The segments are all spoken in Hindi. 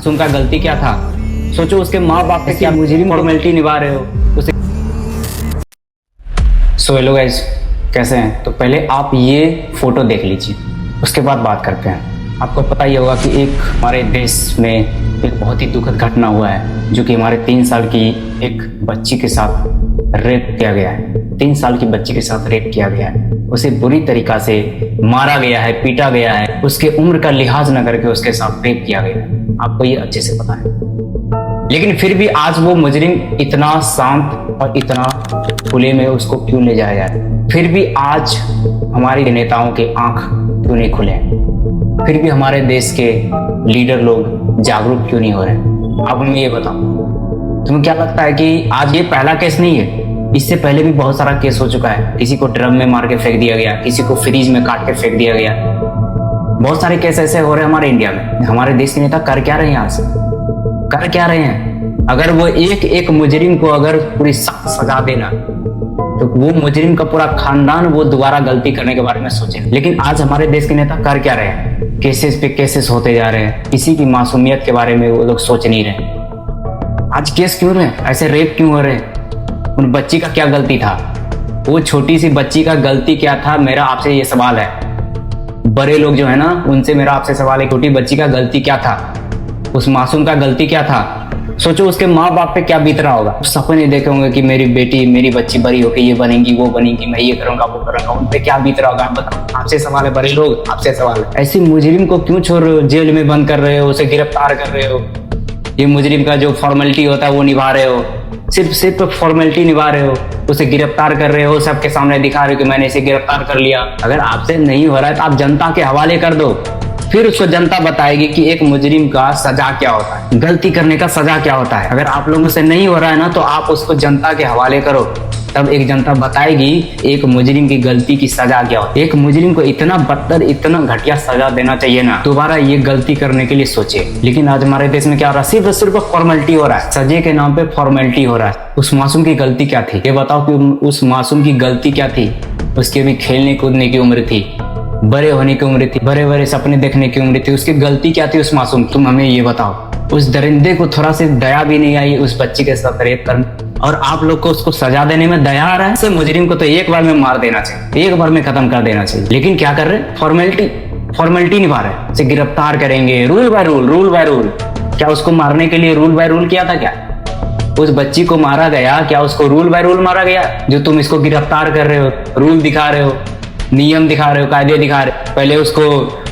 मासूम का गलती क्या था? सोचो उसके माँ बाप पे क्या मुजरिम फॉर्मेलिटी निभा रहे हो उसे। सो हेलो गाइस, कैसे हैं? तो पहले आप ये फोटो देख लीजिए, उसके बाद बात करते हैं। आपको पता ही होगा कि एक हमारे देश में एक बहुत ही दुखद घटना हुआ है, जो कि हमारे 3 साल की एक बच्ची के साथ रेप किया गया है। 3 साल की बच्ची के साथ रेप किया गया है, उसे बुरी तरीका से मारा गया है, पीटा गया है, उसके उम्र का लिहाज न करके उसके साथ रेप किया गया है। आपको ये अच्छे से पता है, लेकिन फिर भी आज वो मुजरिम इतना शांत और इतना खुले में उसको क्यों ले जाया जाए? फिर भी आज हमारे नेताओं के आंख क्यों नहीं खुले? फिर भी हमारे देश के लीडर लोग जागरूक क्यों नहीं हो रहे? अब मैं ये बताऊं, तुम्हें क्या लगता है कि आज ये पहला केस नहीं है? इससे पहले भी बहुत सारा केस हो चुका है। किसी को ड्रम में मार के फेंक दिया गया, किसी को फ्रीज में काट के फेंक दिया गया। बहुत सारे केस ऐसे हो रहे हैं हमारे इंडिया में। हमारे देश के नेता कर क्या रहे हैं? आज कर क्या रहे हैं? अगर वो एक एक मुजरिम को अगर पूरी सख्त सजा देना, तो वो मुजरिम का पूरा खानदान वो दोबारा गलती करने के बारे में सोचे। लेकिन आज हमारे देश के नेता कर क्या रहे हैं? केसेस पे केसेस होते जा रहे हैं, किसी की मासूमियत के बारे में वो लोग सोच नहीं रहे। आज केस क्यों रहे? ऐसे रेप क्यों हो रहे? उन बच्ची का क्या गलती था? वो छोटी सी बच्ची का गलती क्या था? मेरा आपसे ये सवाल है। बड़े लोग जो है ना, उनसे मेरा आपसे सवाल है, छोटी बच्ची का गलती क्या था? उस मासूम का गलती क्या था? सोचो उसके माँ बाप पे क्या बीत रहा होगा। सपने देखे होंगे कि मेरी बेटी, मेरी बच्ची बड़ी होकर ये बनेगी, वो बनेगी, मैं ये करूंगा, वो करूंगा। उन पे क्या बीत रहा होगा? बताओ। आपसे सवाल है, बड़े लोग, आपसे सवाल है। ऐसी मुजरिम को क्यों छोड़ रहे हो? जेल में बंद कर रहे हो, उसे गिरफ्तार कर रहे हो। ये मुजरिम का जो फॉर्मेलिटी होता है वो निभा रहे हो, सिर्फ फॉर्मेलिटी निभा रहे हो, उसे गिरफ्तार कर रहे हो, सबके सामने दिखा रहे हो कि मैंने इसे गिरफ्तार कर लिया। अगर आपसे नहीं हो रहा है तो आप जनता के हवाले कर दो, फिर उसको जनता बताएगी कि एक मुजरिम का सजा क्या होता है, गलती करने का सजा क्या होता है। अगर आप लोगों से नहीं हो रहा है ना, तो आप उसको जनता के हवाले करो, तब एक जनता बताएगी एक मुजरिम की गलती की सजा क्या होती है। एक मुजरिम को इतना बदतर, इतना घटिया सजा देना चाहिए ना, दोबारा ये गलती करने के लिए सोचे। लेकिन आज हमारे देश में क्या हो रहा है? सिर्फ फॉर्मेलिटी हो रहा है, सजे के नाम पे फॉर्मेलिटी हो रहा है। उस मासूम की गलती क्या थी? ये बताओ कि उस मासूम की गलती क्या थी? उसकी भी खेलने कूदने की उम्र थी, बड़े होने की उम्र थी, बड़े बड़े सपने देखने की उम्र थी। उसकी गलती क्या थी उस मासूम? तुम हमें ये बताओ। उस दरिंदे को थोड़ा सी दया भी नहीं आई उस बच्ची के साथ रेप करने, और आप लोग को उसको सजा देने में दया आ रहा है। उस मुजरिम को तो एक बार में मार देना चाहिए, एक बार में खत्म कर देना चाहिए। लेकिन क्या कर रहे? फॉर्मेलिटी निभा रहे। उसे गिरफ्तार करेंगे, रूल बाय रूल। क्या उसको मारने के लिए रूल बाय रूल किया था? क्या उस बच्ची को मारा गया? क्या उसको रूल बाय रूल मारा गया? जो तुम इसको गिरफ्तार कर रहे हो, रूल दिखा रहे हो, नियम दिखा रहे हो, कायदे दिखा रहे हो। पहले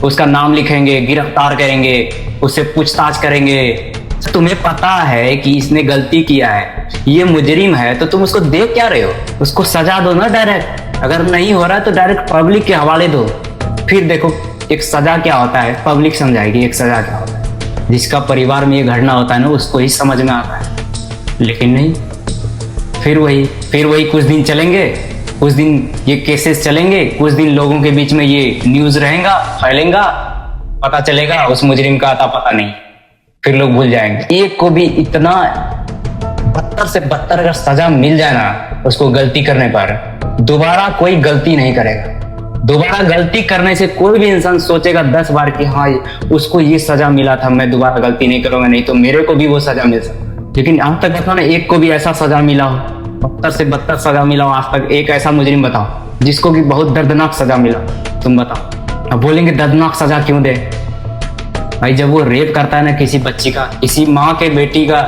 उसका नाम लिखेंगे, गिरफ्तार करेंगे, उससे पूछताछ करेंगे। तुम्हें पता है कि इसने गलती किया है, ये मुजरिम है, तो तुम उसको देख क्या रहे हो? उसको सजा दो ना डायरेक्ट। अगर नहीं हो रहा है तो डायरेक्ट पब्लिक के हवाले दो, फिर देखो एक सजा क्या होता है, पब्लिक समझाएगी एक सजा क्या होता है। जिसका परिवार में ये घटना होता है ना, उसको ही समझ में आता है। लेकिन नहीं, फिर वही कुछ दिन चलेंगे, कुछ दिन ये केसेस चलेंगे, कुछ दिन लोगों के बीच में ये न्यूज रहेगा, फैलेगा, पता चलेगा उस मुजरिम का आता पता नहीं, फिर लोग भूल जाएंगे। एक को भी इतना बदतर से बदतर अगर सजा मिल जाए ना उसको गलती करने पर, दोबारा कोई गलती नहीं करेगा। दोबारा गलती करने से कोई भी इंसान सोचेगा 10 बार कि हाँ उसको ये सजा मिला था, मैं दोबारा गलती नहीं करूंगा, नहीं तो मेरे को भी वो सजा मिल सकता। लेकिन आज तक बताओ ना, एक को भी ऐसा सजा मिला हो, बदतर से बदतर सजा मिला हो आज तक? एक ऐसा मुजरिम बताओ जिसको कि बहुत दर्दनाक सजा मिला, तुम बताओ। अब बोलेंगे दर्दनाक सजा क्यों दे भाई? जब वो रेप करता है ना किसी बच्ची का, किसी माँ के बेटी का,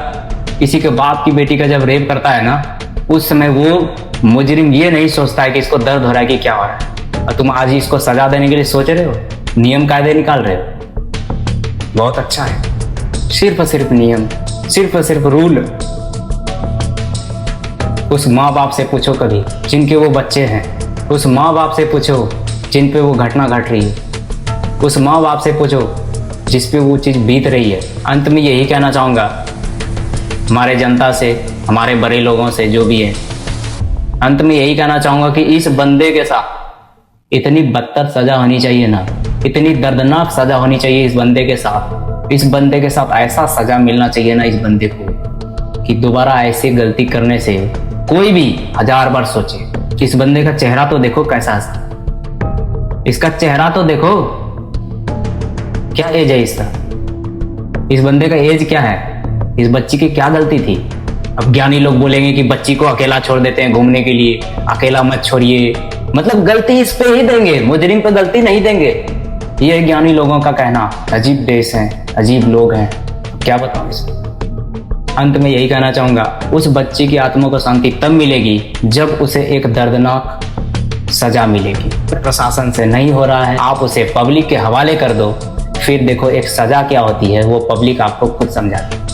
किसी के बाप की बेटी का जब रेप करता है ना, उस समय वो मुजरिम ये नहीं सोचता है कि इसको दर्द हो रहा है कि क्या हो रहा है, और तुम आज इसको सजा देने के लिए सोच रहे हो, नियम कायदे निकाल रहे हो। बहुत अच्छा है, सिर्फ नियम, सिर्फ रूल। उस माँ बाप से पूछो कभी जिनके वो बच्चे हैं, उस माँ बाप से पूछो जिन पे वो घटना घट रही है, उस माँ बाप से पूछो जिस पे वो चीज़ बीत रही है। अंत में यही कहना चाहूँगा हमारे जनता से, हमारे बड़े लोगों से, जो भी है, अंत में यही कहना चाहूँगा कि इस बंदे के साथ इतनी बदतर सजा होनी चाहिए ना, इतनी दर्दनाक सजा होनी चाहिए इस बंदे के साथ। इस बंदे के साथ ऐसा सजा मिलना चाहिए ना इस बंदे को कि दोबारा ऐसी गलती करने से कोई भी 1000 बार सोचे। इस बंदे का चेहरा तो देखो कैसा है, इसका चेहरा तो देखो, क्या एज है इसका? इस बंदे का एज क्या है, इस बच्ची की क्या गलती थी। अब ज्ञानी लोग बोलेंगे कि बच्ची को अकेला छोड़ देते हैं घूमने के लिए, अकेला मत छोड़िए, मतलब गलती इस पे ही देंगे, मुजरिम पे गलती नहीं देंगे। ये ज्ञानी लोगों का कहना। अजीब देश है, अजीब लोग हैं, क्या बताऊं इसमें। अंत में यही कहना चाहूंगा, उस बच्ची की आत्मा को शांति तब मिलेगी जब उसे एक दर्दनाक सजा मिलेगी। प्रशासन से नहीं हो रहा है, आप उसे पब्लिक के हवाले कर दो, फिर देखो एक सजा क्या होती है वो पब्लिक आपको खुद समझाती है।